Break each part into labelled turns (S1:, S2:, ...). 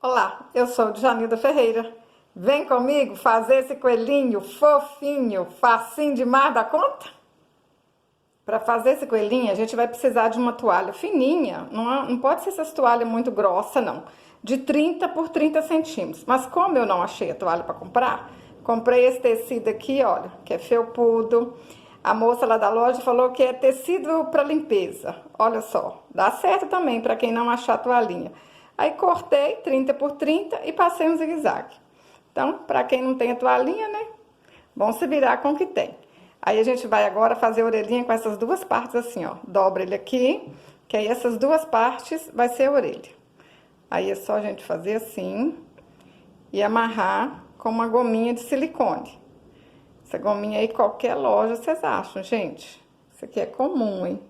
S1: Olá, eu sou Djanilda Ferreira. Vem comigo fazer esse coelhinho fofinho, facinho demais da conta? Para fazer esse coelhinho, a gente vai precisar de uma toalha fininha, não pode ser essas toalhas muito grossa, não, de 30 por 30 centímetros. Mas como eu não achei a toalha para comprar, comprei esse tecido aqui, olha, que é felpudo. A moça lá da loja falou que é tecido para limpeza. Olha só, dá certo também para quem não achar a toalhinha. Aí cortei 30 por 30 e passei um zigue-zague. Então, para quem não tem a toalhinha, né? Bom se virar com o que tem. Aí a gente vai agora fazer a orelhinha com essas duas partes assim, ó. Dobra ele aqui, que aí essas duas partes vai ser a orelha. Aí é só a gente fazer assim e amarrar com uma gominha de silicone. Essa gominha aí, qualquer loja vocês acham, gente. Isso aqui é comum, hein?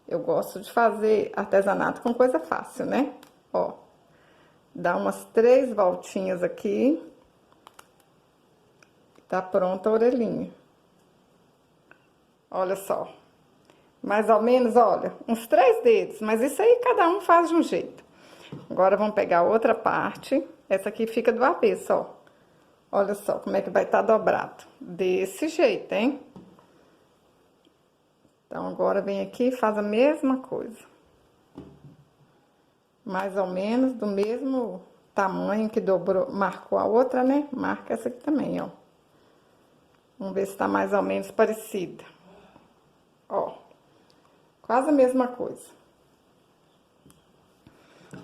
S1: Eu gosto de fazer artesanato com coisa fácil, né? Ó, dá umas 3 voltinhas aqui. Tá pronta a orelhinha. Olha só. Mais ou menos, olha, uns 3 dedos, mas isso aí cada um faz de um jeito. Agora vamos pegar outra parte. Essa aqui fica do avesso, ó. Olha só como é que vai estar dobrado. Desse jeito, hein? Então, agora vem aqui e faz a mesma coisa. Mais ou menos do mesmo tamanho que dobrou, marcou a outra, né? Marca essa aqui também, ó. Vamos ver se tá mais ou menos parecida. Ó, quase a mesma coisa.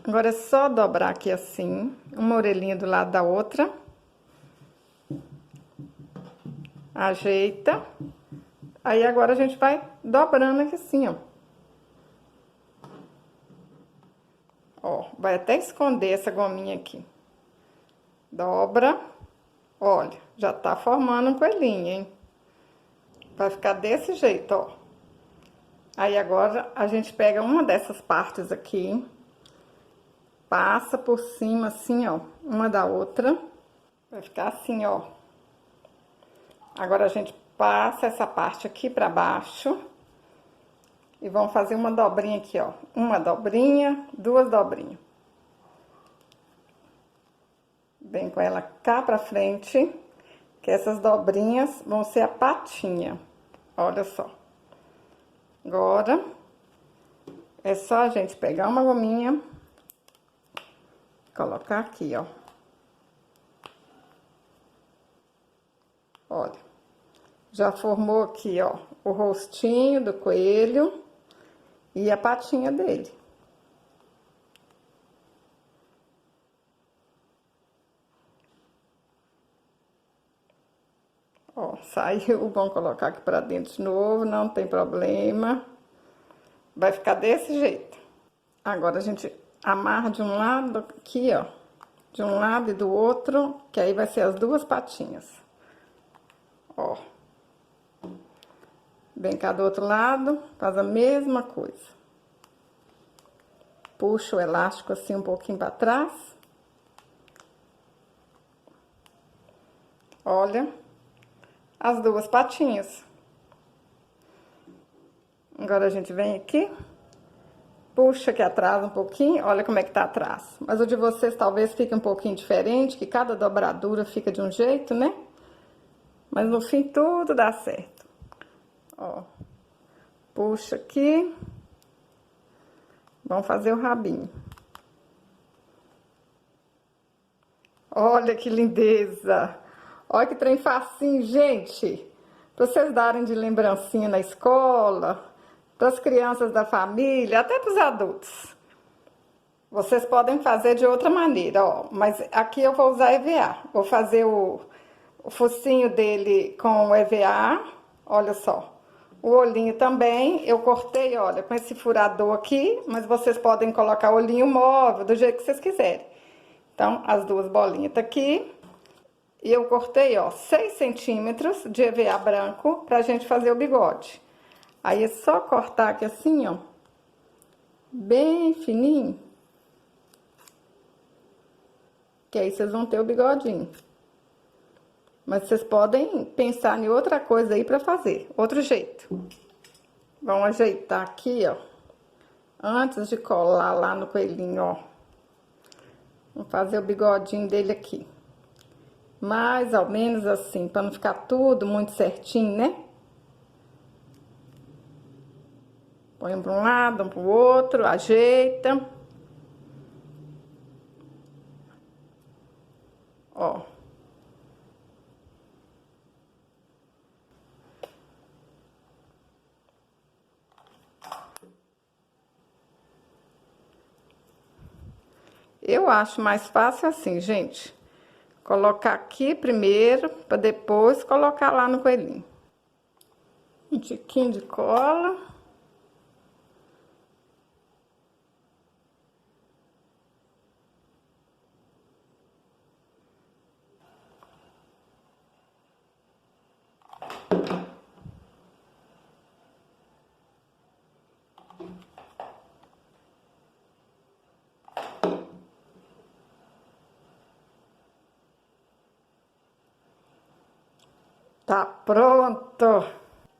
S1: Agora é só dobrar aqui assim, uma orelhinha do lado da outra. Ajeita. Aí agora a gente vai dobrando aqui assim, ó. Ó, vai até esconder essa gominha aqui. Dobra. Olha, já tá formando um coelhinho, hein? Vai ficar desse jeito, ó. Aí agora a gente pega uma dessas partes aqui, passa por cima assim, ó, uma da outra. Vai ficar assim, ó. Agora a gente passa essa parte aqui pra baixo. E vamos fazer uma dobrinha aqui, ó. Uma dobrinha, 2 dobrinhas. Vem com ela cá pra frente, que essas dobrinhas vão ser a patinha. Olha só. Agora, é só a gente pegar uma gominha, colocar aqui, ó. Olha, já formou aqui, ó, o rostinho do coelho e a patinha dele. Ó, saiu, vamos colocar aqui pra dentro de novo, não tem problema. Vai ficar desse jeito. Agora a gente amarra de um lado aqui, ó. De um lado e do outro, que aí vai ser as duas patinhas. Ó. Vem cá do outro lado, faz a mesma coisa. Puxa o elástico assim um pouquinho pra trás. Olha. As duas patinhas. Agora a gente vem aqui, puxa aqui atrás um pouquinho, olha como é que tá atrás. Mas o de vocês talvez fique um pouquinho diferente, que cada dobradura fica de um jeito, né? Mas no fim tudo dá certo. Ó, puxa aqui. Vamos fazer o rabinho. Olha que lindeza! Olha que trem facinho, gente! Pra vocês darem de lembrancinha na escola, para as crianças da família, até para os adultos. Vocês podem fazer de outra maneira, ó. Mas aqui eu vou usar EVA. Vou fazer o focinho dele com EVA, olha só. O olhinho também, eu cortei, olha, com esse furador aqui, mas vocês podem colocar olhinho móvel, do jeito que vocês quiserem. Então, as duas bolinhas tá aqui. E eu cortei, ó, 6 centímetros de EVA branco pra gente fazer o bigode. Aí é só cortar aqui assim, ó, bem fininho. Que aí vocês vão ter o bigodinho. Mas vocês podem pensar em outra coisa aí pra fazer, outro jeito. Vamos ajeitar aqui, ó, antes de colar lá no coelhinho, ó. Vou fazer o bigodinho dele aqui. Mais ou menos assim, para não ficar tudo muito certinho, né? Põe um para um lado, um para o outro, ajeita. Ó. Eu acho mais fácil assim, gente. Colocar aqui primeiro, para depois colocar lá no coelhinho. Um tiquinho de cola. Tá pronto.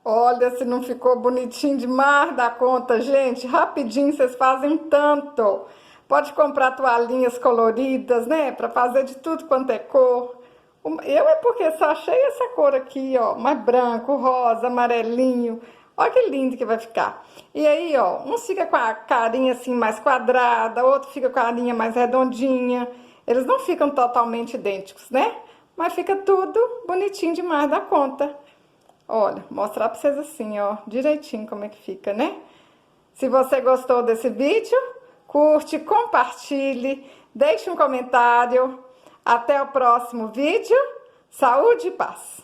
S1: Olha se não ficou bonitinho demais da conta, gente. Rapidinho vocês fazem tanto. Pode comprar toalhinhas coloridas, né? Pra fazer de tudo quanto é cor. Eu é porque só achei essa cor aqui, ó. Mais branco, rosa, amarelinho. Olha que lindo que vai ficar. E aí, ó, um fica com a carinha assim mais quadrada, outro fica com a carinha mais redondinha. Eles não ficam totalmente idênticos, né? Mas fica tudo bonitinho demais da conta. Olha, mostrar pra vocês assim, ó, direitinho como é que fica, né? Se você gostou desse vídeo, curte, compartilhe, deixe um comentário. Até o próximo vídeo. Saúde e paz!